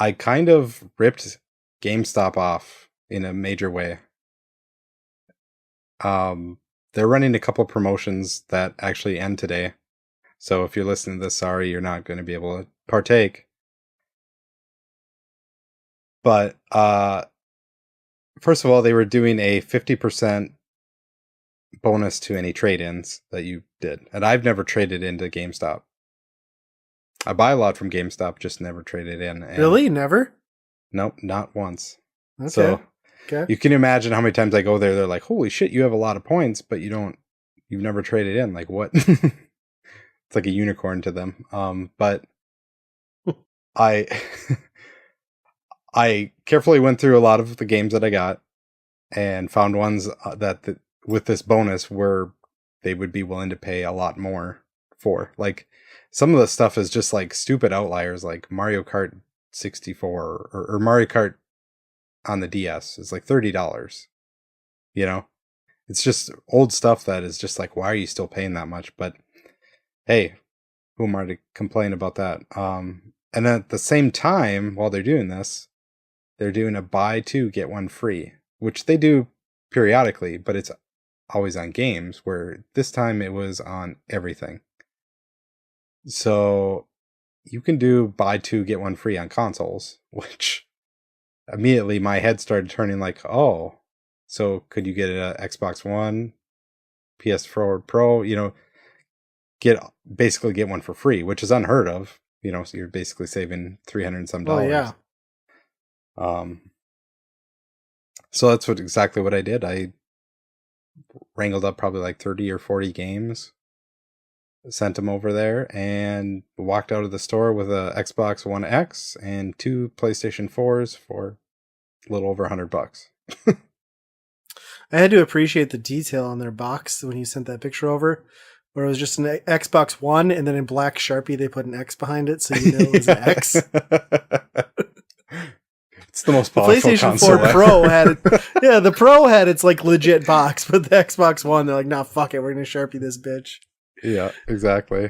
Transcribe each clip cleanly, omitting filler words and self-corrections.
I kind of ripped GameStop off in a major way. They're running a couple promotions that actually end today. So if you're listening to this, sorry, you're not going to be able to partake. But first of all, they were doing a 50% bonus to any trade-ins that you did. And I've never traded into GameStop. I buy a lot from GameStop, just never traded in. And really? Never? Nope, not once. Okay. So you can imagine how many times I go there, they're like, holy shit, you have a lot of points, but you've never traded in. Like, what? It's like a unicorn to them. But I I carefully went through a lot of the games that I got and found ones that with this bonus where they would be willing to pay a lot more for. Like, some of the stuff is just like stupid outliers, like Mario Kart 64 or Mario Kart on the DS is like $30. You know, it's just old stuff that is just like, why are you still paying that much? But hey, who am I to complain about that? And then at the same time, while they're doing this, they're doing a buy two, get one free, which they do periodically, but it's always on games, where this time it was on everything. So you can do buy two, get one free on consoles, which immediately my head started turning like, oh, so could you get an Xbox One, PS4 Pro, basically get one for free, which is unheard of, so you're basically saving $300 and some dollars. Oh, yeah. So that's exactly what I did. I wrangled up probably like 30 or 40 games, sent them over there, and walked out of the store with a Xbox One X and 2 PlayStation 4s for a little over $100. I had to appreciate the detail on their box when you sent that picture over, where it was just an Xbox One, and then in black Sharpie they put an X behind it, so you know it was an X. It's the most powerful PlayStation console 4 Pro had it. Yeah, the Pro had its like legit box, but the Xbox One, they're like, nah, fuck it, we're gonna Sharpie this bitch. Yeah, exactly.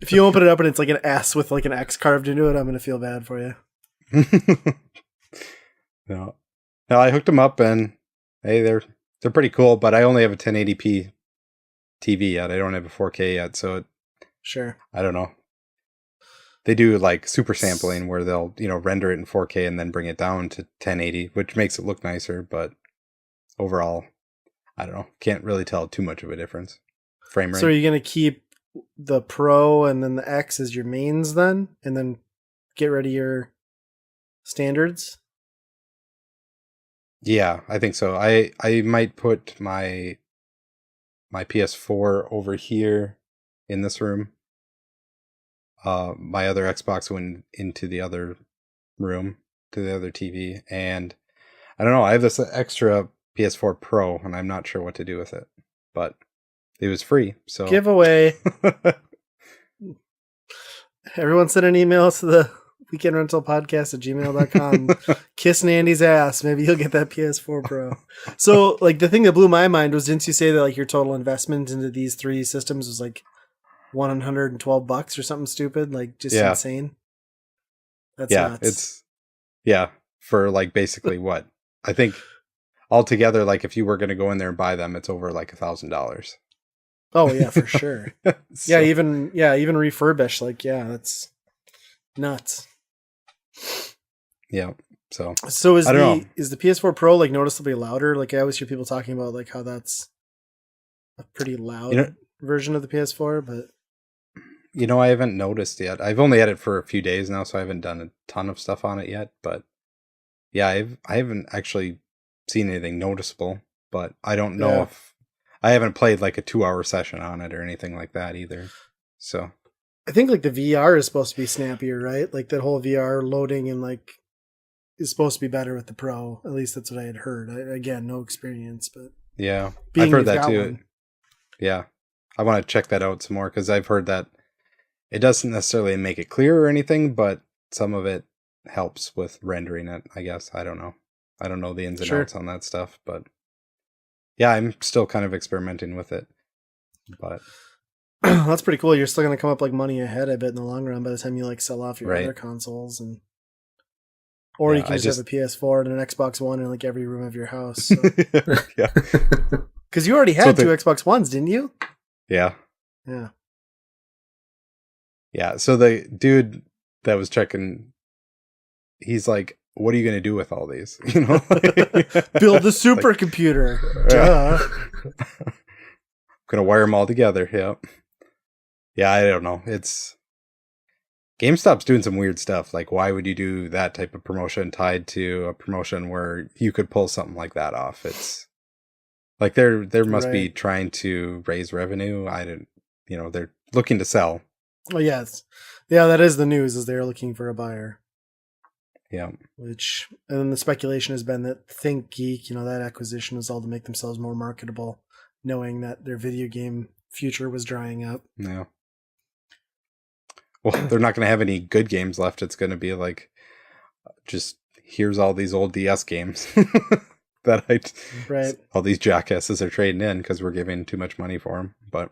If you open it up and it's like an S with like an X carved into it, I'm gonna feel bad for you. No, I hooked them up, and hey, they're pretty cool. But I only have a 1080p TV yet. I don't have a 4K yet, so Sure. I don't know. They do like super sampling where they'll render it in 4K and then bring it down to 1080, which makes it look nicer. But overall, I don't know. Can't really tell too much of a difference. Frame rate. So are you gonna keep the Pro and then the X as your mains then, and then get rid of your standards? Yeah, I think so. I might put my PS4 over here in this room. My other Xbox went into the other room, to the other TV, and I don't know. I have this extra PS4 Pro, and I'm not sure what to do with it, but it was free, so Giveaway. Everyone send an email to the weekendrentalpodcast@gmail.com. Kissing Andy's ass. Maybe you'll get that PS4 Pro. So, like, the thing that blew my mind was, didn't you say that like your total investment into these 3 systems was like $112 or something stupid? Like, just insane. That's nuts. It's for like basically what I think altogether. Like, if you were going to go in there and buy them, it's over like $1,000. Oh yeah, for sure. So, even refurbished. Like, that's nuts. Yeah. So is the PS4 Pro like noticeably louder? Like, I always hear people talking about like how that's a pretty loud version of the PS4, but I haven't noticed yet. I've only had it for a few days now, so I haven't done a ton of stuff on it yet. But yeah, I haven't actually seen anything noticeable. But I don't know if I haven't played like a 2-hour session on it or anything like that either. So I think like the VR is supposed to be snappier, right? Like that whole VR loading and like is supposed to be better with the Pro. At least that's what I had heard. Again, no experience, but yeah, I've heard that too. Yeah, I want to check that out some more, because I've heard that it doesn't necessarily make it clear or anything, but some of it helps with rendering it, I guess. I don't know. I don't know the ins and outs on that stuff, but yeah, I'm still kind of experimenting with it. But That's pretty cool. You're still going to come up like money ahead, I bet, in the long run by the time you like sell off your Right. other consoles, and or Yeah, you can I just have just a PS4 and an Xbox One in like every room of your house. So. yeah. Because you already So had the- two Xbox Ones, didn't you? Yeah. Yeah. Yeah. So the dude that was checking, he's like, "What are you going to do with all these?" You know, Build the Like, supercomputer. Duh. gonna wire them all together. Yeah. Yeah. I don't know. It's GameStop's doing some weird stuff. Like, why would you do that type of promotion tied to a promotion where you could pull something like that off? It's like there must be Right. trying to raise revenue. I didn't, they're looking to sell. Oh, yes. Yeah, that is the news, is they're looking for a buyer. Yeah. And then the speculation has been that ThinkGeek, that acquisition was all to make themselves more marketable, knowing that their video game future was drying up. Yeah. Well, they're not going to have any good games left. It's going to be like, just here's all these old DS games that Right. all these jackasses are trading in because we're giving too much money for them. But